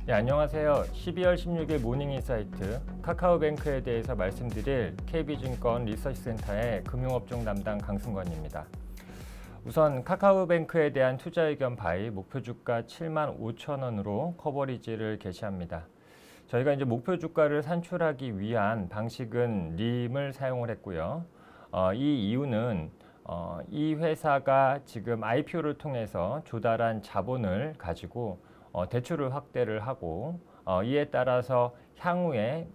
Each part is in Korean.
네, 안녕하세요. 12월 16일 모닝인사이트 카카오뱅크에 대해서 말씀드릴 KB증권 리서치센터의 금융업종 담당 강승권입니다. 우선 카카오뱅크에 대한 투자 의견 바이 목표 주가 75,000원으로 커버리지를 게시합니다. 저희가 이제 목표 주가를 산출하기 위한 방식은 림을 사용을 했고요. 이 이유는 이 회사가 지금 IPO를 통해서 조달한 자본을 가지고 대출을 확대를 하고 이에 따라서 향후에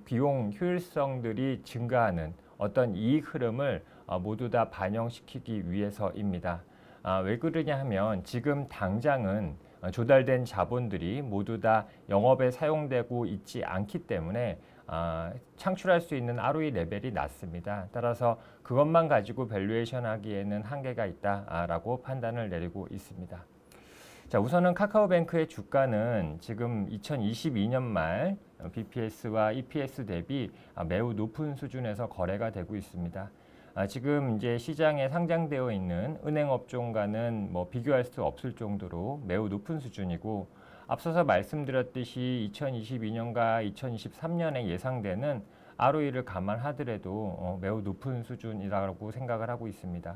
비용 효율성들이 증가하는 어떤 이익 흐름을 모두 다 반영시키기 위해서입니다. 왜 그러냐 하면 지금 당장은 조달된 자본들이 모두 다 영업에 사용되고 있지 않기 때문에 창출할 수 있는 ROE 레벨이 낮습니다. 따라서 그것만 가지고 밸류에이션 하기에는 한계가 있다라고 판단을 내리고 있습니다. 자, 우선은 카카오뱅크의 주가는 지금 2022년 말 BPS와 EPS 대비 매우 높은 수준에서 거래가 되고 있습니다. 지금 이제 시장에 상장되어 있는 은행 업종과는 비교할 수 없을 정도로 매우 높은 수준이고, 앞서서 말씀드렸듯이 2022년과 2023년에 예상되는 ROE를 감안하더라도 매우 높은 수준이라고 생각을 하고 있습니다.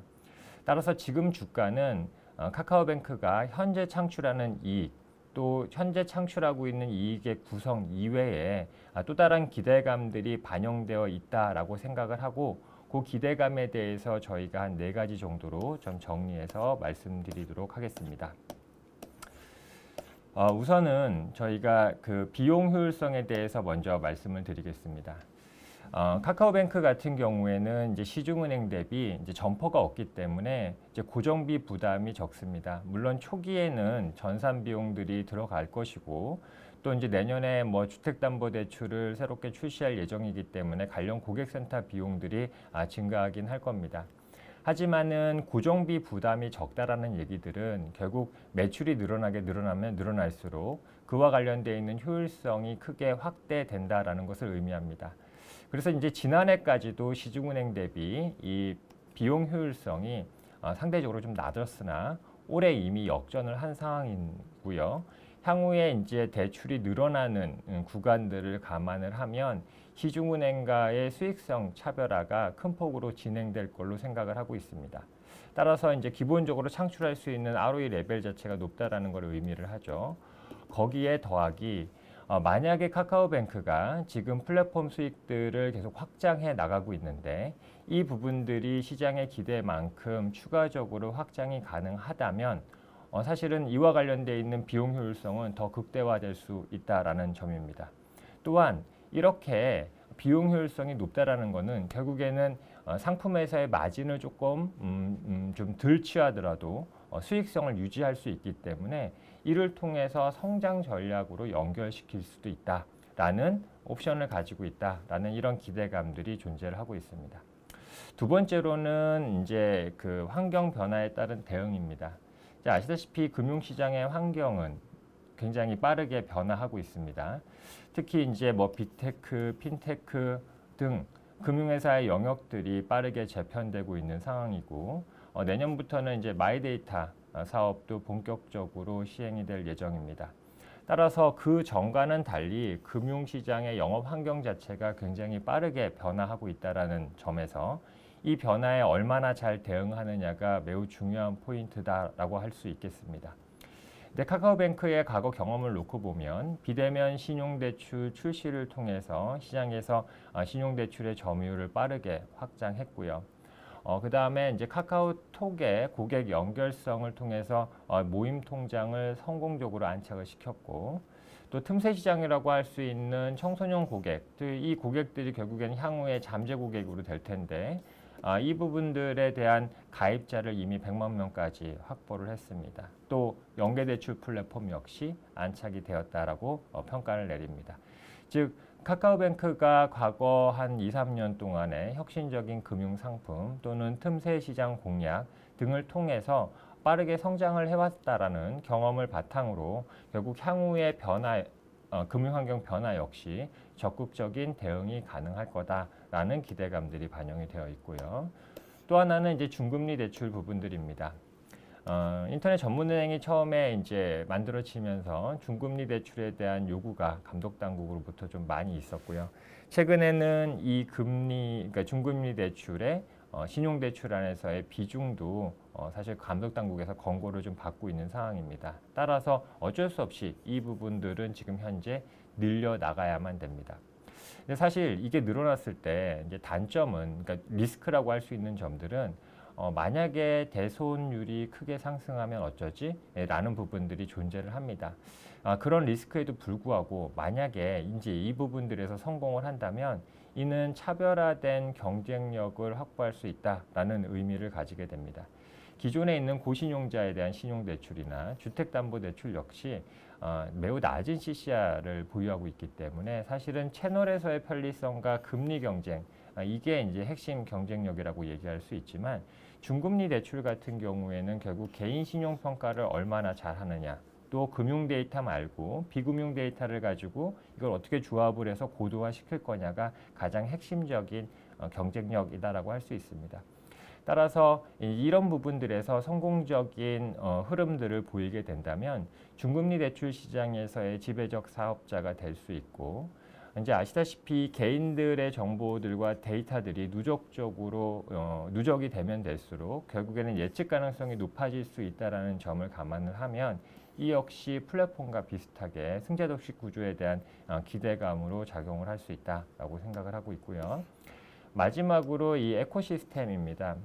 따라서 지금 주가는 카카오뱅크가 현재 창출하는 이익, 또 현재 창출하고 있는 이익의 구성 이외에 또 다른 기대감들이 반영되어 있다라고 생각을 하고, 그 기대감에 대해서 저희가 한 4가지 정도로 좀 정리해서 말씀드리도록 하겠습니다. 우선은 저희가 그 비용 효율성에 대해서 먼저 말씀을 드리겠습니다. 카카오뱅크 같은 경우에는 이제 시중은행 대비 이제 점포가 없기 때문에 이제 고정비 부담이 적습니다. 물론 초기에는 전산 비용들이 들어갈 것이고, 또 이제 내년에 주택담보대출을 새롭게 출시할 예정이기 때문에 관련 고객센터 비용들이 증가하긴 할 겁니다. 하지만은 고정비 부담이 적다라는 얘기들은 결국 매출이 늘어나면 늘어날수록 그와 관련되어 있는 효율성이 크게 확대된다라는 것을 의미합니다. 그래서 이제 지난해까지도 시중은행 대비 이 비용 효율성이 상대적으로 좀 낮았으나 올해 이미 역전을 한 상황이고요. 향후에 이제 대출이 늘어나는 구간들을 감안을 하면 시중은행과의 수익성 차별화가 큰 폭으로 진행될 걸로 생각을 하고 있습니다. 따라서 이제 기본적으로 창출할 수 있는 ROE 레벨 자체가 높다라는 걸 의미를 하죠. 거기에 더하기 만약에 카카오뱅크가 지금 플랫폼 수익들을 계속 확장해 나가고 있는데 이 부분들이 시장의 기대만큼 추가적으로 확장이 가능하다면 사실은 이와 관련되어 있는 비용 효율성은 더 극대화될 수 있다라는 점입니다. 또한 이렇게 비용 효율성이 높다라는 것은 결국에는 상품회사의 마진을 조금 좀 덜 취하더라도 수익성을 유지할 수 있기 때문에 이를 통해서 성장 전략으로 연결시킬 수도 있다라는 옵션을 가지고 있다라는 이런 기대감들이 존재를 하고 있습니다. 두 번째로는 이제 그 환경 변화에 따른 대응입니다. 아시다시피 금융시장의 환경은 굉장히 빠르게 변화하고 있습니다. 특히 이제 빅테크, 핀테크 등 금융회사의 영역들이 빠르게 재편되고 있는 상황이고, 내년부터는 이제 마이데이터 사업도 본격적으로 시행이 될 예정입니다. 따라서 그 전과는 달리 금융시장의 영업 환경 자체가 굉장히 빠르게 변화하고 있다는 점에서 이 변화에 얼마나 잘 대응하느냐가 매우 중요한 포인트다라고 할 수 있겠습니다. 근데 카카오뱅크의 과거 경험을 놓고 보면 비대면 신용대출 출시를 통해서 시장에서 신용대출의 점유율을 빠르게 확장했고요. 그 다음에 이제 카카오톡의 고객 연결성을 통해서 모임 통장을 성공적으로 안착을 시켰고, 또 틈새 시장이라고 할 수 있는 청소년 고객들, 이 고객들이 결국엔 향후에 잠재 고객으로 될 텐데 이 부분들에 대한 가입자를 이미 100만 명까지 확보를 했습니다. 또 연계대출 플랫폼 역시 안착이 되었다라고 평가를 내립니다. 즉 카카오뱅크가 과거 한 2, 3년 동안의 혁신적인 금융상품 또는 틈새 시장 공략 등을 통해서 빠르게 성장을 해왔다라는 경험을 바탕으로 결국 향후의 변화, 금융환경 변화 역시 적극적인 대응이 가능할 거다라는 기대감들이 반영이 되어 있고요. 또 하나는 이제 중금리 대출 부분들입니다. 인터넷 전문은행이 처음에 이제 만들어지면서 중금리 대출에 대한 요구가 감독 당국으로부터 좀 많이 있었고요. 최근에는 이 그러니까 중금리 대출의 신용대출 안에서의 비중도 사실 감독 당국에서 권고를 좀 받고 있는 상황입니다. 따라서 어쩔 수 없이 이 부분들은 지금 현재 늘려 나가야만 됩니다. 근데 사실 이게 늘어났을 때 이제 단점은, 그러니까 리스크라고 할 수 있는 점들은 만약에 대손율이 크게 상승하면 어쩌지? 라는 부분들이 존재를 합니다. 그런 리스크에도 불구하고 만약에 이제 이 부분들에서 성공을 한다면 이는 차별화된 경쟁력을 확보할 수 있다라는 의미를 가지게 됩니다. 기존에 있는 고신용자에 대한 신용대출이나 주택담보대출 역시 매우 낮은 CCR을 보유하고 있기 때문에 사실은 채널에서의 편리성과 금리 경쟁, 이게 이제 핵심 경쟁력이라고 얘기할 수 있지만 중금리 대출 같은 경우에는 결국 개인 신용평가를 얼마나 잘하느냐, 또 금융 데이터 말고 비금융 데이터를 가지고 이걸 어떻게 조합을 해서 고도화시킬 거냐가 가장 핵심적인 경쟁력이다라고 할 수 있습니다. 따라서 이런 부분들에서 성공적인 흐름들을 보이게 된다면 중금리 대출 시장에서의 지배적 사업자가 될 수 있고, 이제 아시다시피 개인들의 정보들과 데이터들이 누적이 되면 될수록 결국에는 예측 가능성이 높아질 수 있다는 점을 감안을 하면 이 역시 플랫폼과 비슷하게 승자독식 구조에 대한 기대감으로 작용을 할 수 있다라고 생각을 하고 있고요. 마지막으로 이 에코시스템입니다.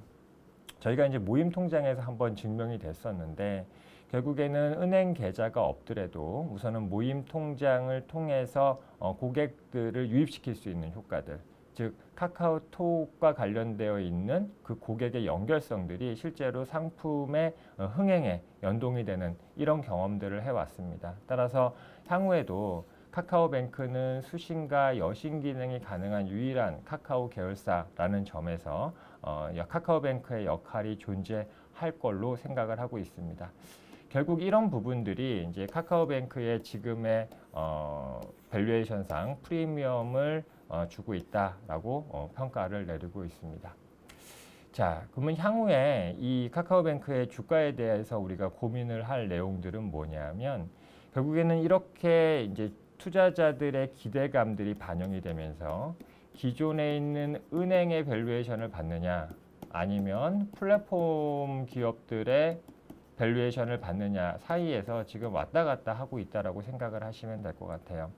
저희가 이제 모임 통장에서 한번 증명이 됐었는데 결국에는 은행 계좌가 없더라도 우선은 모임 통장을 통해서 고객들을 유입시킬 수 있는 효과들, 즉 카카오톡과 관련되어 있는 그 고객의 연결성들이 실제로 상품의 흥행에 연동이 되는 이런 경험들을 해왔습니다. 따라서 향후에도 카카오뱅크는 수신과 여신 기능이 가능한 유일한 카카오 계열사라는 점에서 카카오뱅크의 역할이 존재할 걸로 생각을 하고 있습니다. 결국 이런 부분들이 이제 카카오뱅크의 지금의 밸류에이션상 프리미엄을 주고 있다라고 평가를 내리고 있습니다. 자, 그러면 향후에 이 카카오뱅크의 주가에 대해서 우리가 고민을 할 내용들은 뭐냐면 결국에는 이렇게 이제 투자자들의 기대감들이 반영이 되면서 기존에 있는 은행의 밸류에이션을 받느냐 아니면 플랫폼 기업들의 밸류에이션을 받느냐 사이에서 지금 왔다 갔다 하고 있다라고 생각을 하시면 될 것 같아요.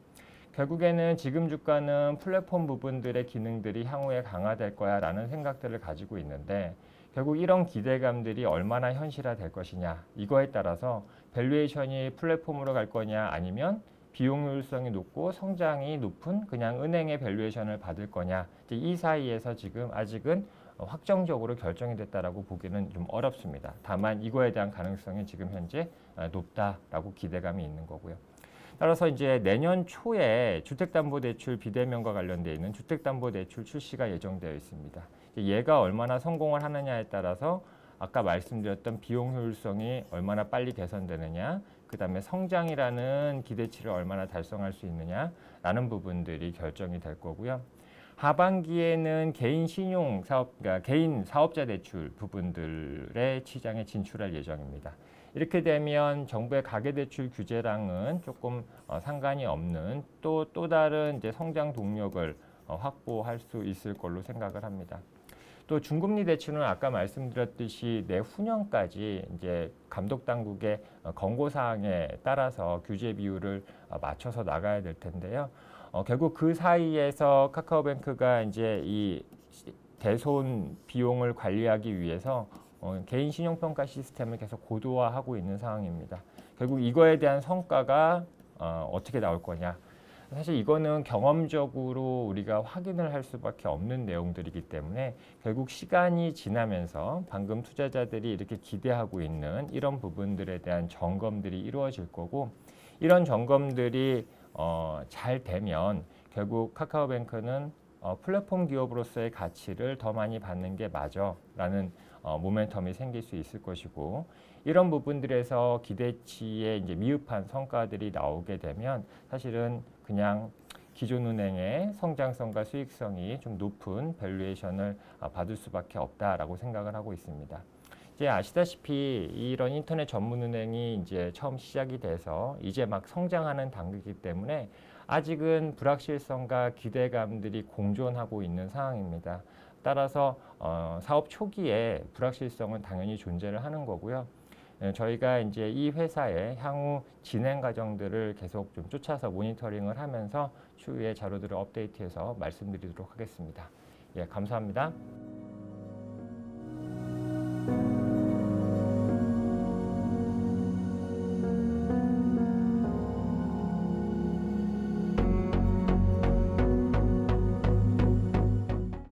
결국에는 지금 주가는 플랫폼 부분들의 기능들이 향후에 강화될 거야 라는 생각들을 가지고 있는데 결국 이런 기대감들이 얼마나 현실화될 것이냐 이거에 따라서 밸류에이션이 플랫폼으로 갈 거냐 아니면 비용효율성이 높고 성장이 높은 그냥 은행의 밸류에이션을 받을 거냐 이 사이에서 지금 아직은 확정적으로 결정이 됐다라고 보기는 좀 어렵습니다. 다만 이거에 대한 가능성이 지금 현재 높다라고 기대감이 있는 거고요. 따라서 이제 내년 초에 주택담보대출 비대면과 관련되어 있는 주택담보대출 출시가 예정되어 있습니다. 얘가 얼마나 성공을 하느냐에 따라서 아까 말씀드렸던 비용 효율성이 얼마나 빨리 개선되느냐, 그 다음에 성장이라는 기대치를 얼마나 달성할 수 있느냐라는 부분들이 결정이 될 거고요. 하반기에는 개인 신용 사업, 그러니까 개인 사업자 대출 부분들의 시장에 진출할 예정입니다. 이렇게 되면 정부의 가계대출 규제랑은 조금 상관이 없는 또 다른 이제 성장 동력을 확보할 수 있을 걸로 생각을 합니다. 또 중금리 대출은 아까 말씀드렸듯이 내후년까지 이제 감독 당국의 권고 사항에 따라서 규제 비율을 맞춰서 나가야 될 텐데요. 결국 그 사이에서 카카오뱅크가 이제 이 대손 비용을 관리하기 위해서 개인 신용평가 시스템을 계속 고도화하고 있는 상황입니다. 결국 이거에 대한 성과가 어떻게 나올 거냐. 사실 이거는 경험적으로 우리가 확인을 할 수밖에 없는 내용들이기 때문에 결국 시간이 지나면서 방금 투자자들이 이렇게 기대하고 있는 이런 부분들에 대한 점검들이 이루어질 거고 이런 점검들이 잘 되면 결국 카카오뱅크는 플랫폼 기업으로서의 가치를 더 많이 받는 게 맞아라는 모멘텀이 생길 수 있을 것이고 이런 부분들에서 기대치에 이제 미흡한 성과들이 나오게 되면 사실은 그냥 기존 은행의 성장성과 수익성이 좀 높은 밸류에이션을 받을 수밖에 없다라고 생각을 하고 있습니다. 이제 아시다시피 이런 인터넷 전문 은행이 이제 처음 시작이 돼서 이제 막 성장하는 단계이기 때문에 아직은 불확실성과 기대감들이 공존하고 있는 상황입니다. 따라서 사업 초기에 불확실성은 당연히 존재를 하는 거고요. 저희가 이제 이 회사의 향후 진행 과정들을 계속 좀 쫓아서 모니터링을 하면서 추후에 자료들을 업데이트해서 말씀드리도록 하겠습니다. 예, 감사합니다.